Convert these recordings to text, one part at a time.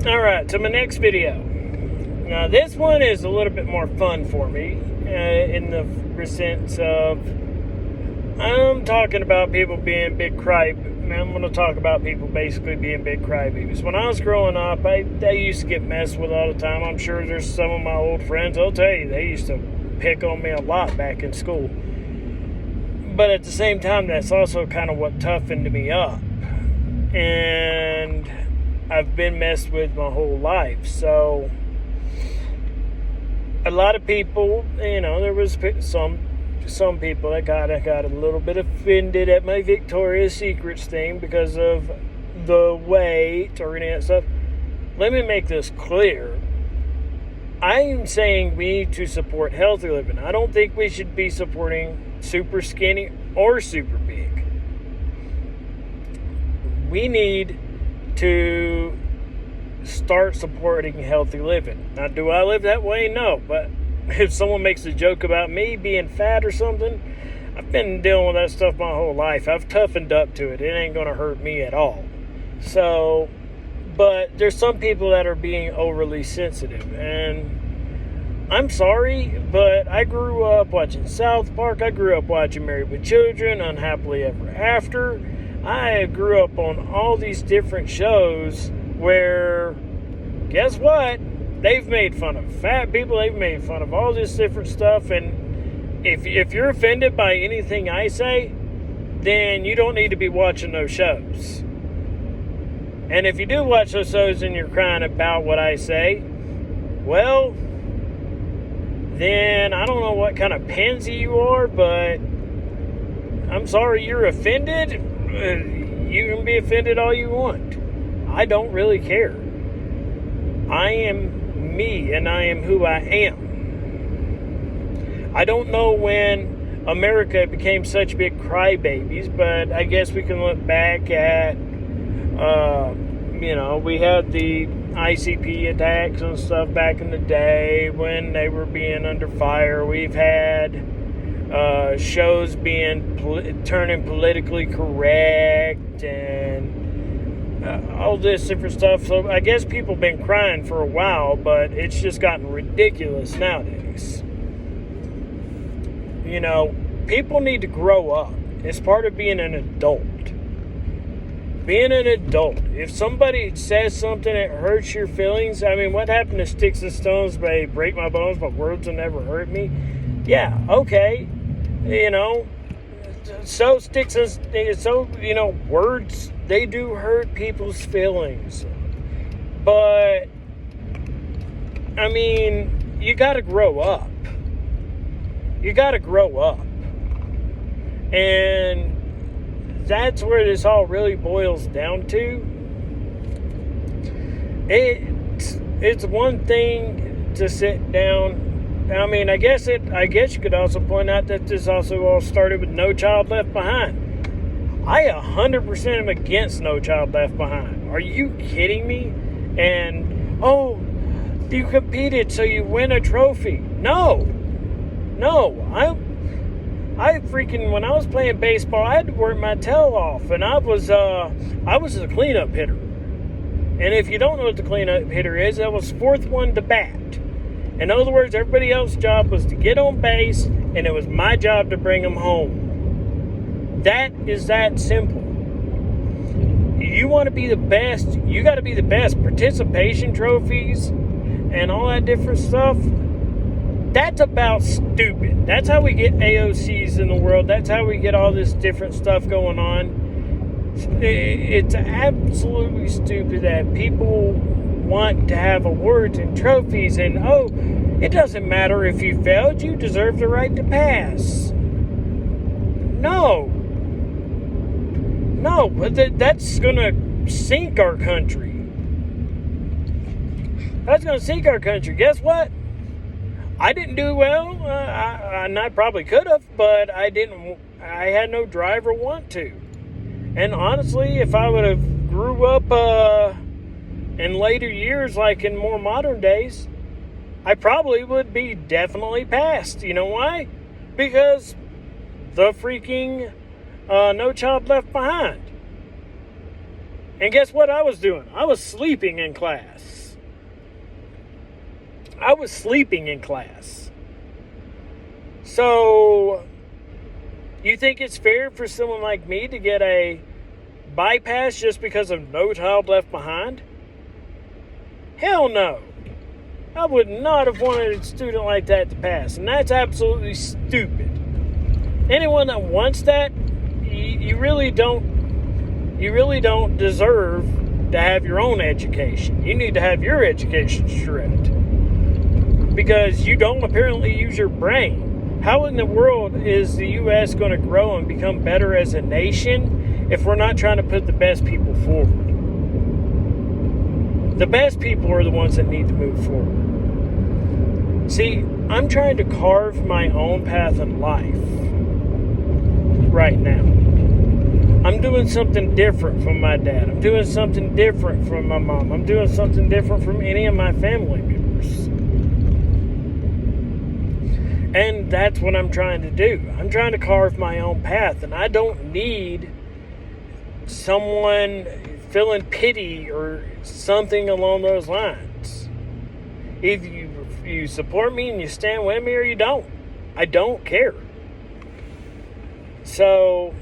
Alright, so my next video. Now, this one is a little bit more fun for me in the sense of I'm talking about people being big crybabies. I'm going to talk about people basically being big crybabies. When I was growing up, I used to get messed with all the time. I'm sure there's some of my old friends, I'll tell you, they used to pick on me a lot back in school. But at the same time, that's also kind of what toughened me up. And I've been messed with my whole life. So a lot of people, there was some people that got a little bit offended at my Victoria's Secrets thing because of the weight or any of that stuff. Let me make this clear. I'm saying we need to support healthy living. I don't think we should be supporting super skinny or super big. We need to start supporting healthy living. Now, do I live that way? No, but if someone makes a joke about me being fat or something, I've been dealing with that stuff my whole life. I've toughened up to it. It ain't going to hurt me at all. So, but there's some people that are being overly sensitive, and I'm sorry, but I grew up watching South Park. I grew up watching Married with Children, Unhappily Ever After. I grew up on all these different shows where, guess what? They've made fun of fat people. They've made fun of all this different stuff. And if you're offended by anything I say, then you don't need to be watching those shows. And if you do watch those shows and you're crying about what I say, well, then I don't know what kind of pansy you are, but I'm sorry you're offended. You can be offended all you want. I don't really care. I am me, and I am who I am. I don't know when America became such big crybabies, but I guess we can look back at, we had the ICP attacks and stuff back in the day when they were being under fire. We've had shows turning politically correct and all this different stuff. So I guess people have been crying for a while, but it's just gotten ridiculous nowadays. People need to grow up. It's part of being an adult. Being an adult. If somebody says something that hurts your feelings, what happened to Sticks and Stones? They break my bones, but words will never hurt me. Yeah, okay. So words, they do hurt people's feelings. But, you gotta grow up. You gotta grow up. And that's where this all really boils down to. It's one thing to sit down. I guess you could also point out that this also all started with No Child Left Behind. I 100% am against No Child Left Behind. Are you kidding me? And, you competed so you win a trophy. No, I freaking, when I was playing baseball, I had to work my tail off, and I was a cleanup hitter. And if you don't know what the cleanup hitter is, I was fourth one to bat. In other words, everybody else's job was to get on base, and it was my job to bring them home. That is that simple. You want to be the best, you got to be the best. Participation trophies and all that different stuff, that's about stupid. That's how we get AOCs in the world. That's how we get all this different stuff going on. It's absolutely stupid that people want to have awards and trophies and, it doesn't matter if you failed, you deserve the right to pass. No, that's gonna sink our country. That's gonna sink our country. Guess what? I didn't do well, and I probably could have, but I didn't. I had no drive or want to. And honestly, if I would have grew up in later years, like in more modern days, I probably would be definitely passed. You know why? Because the freaking No Child Left Behind. And guess what I was doing? I was sleeping in class. I was sleeping in class. So, you think it's fair for someone like me to get a bypass just because of No Child Left Behind? Hell no. I would not have wanted a student like that to pass, and that's absolutely stupid. Anyone that wants that, you really don't deserve to have your own education. You need to have your education stripped because you don't apparently use your brain. How in the world is the U.S. going to grow and become better as a nation if we're not trying to put the best people forward? The best people are the ones that need to move forward. See, I'm trying to carve my own path in life right now. I'm doing something different from my dad. I'm doing something different from my mom. I'm doing something different from any of my family members. And that's what I'm trying to do. I'm trying to carve my own path, and I don't need someone feeling pity or something along those lines. Either you support me and you stand with me or you don't. I don't care. So,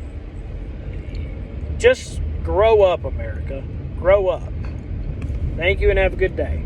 just grow up, America. Grow up. Thank you and have a good day.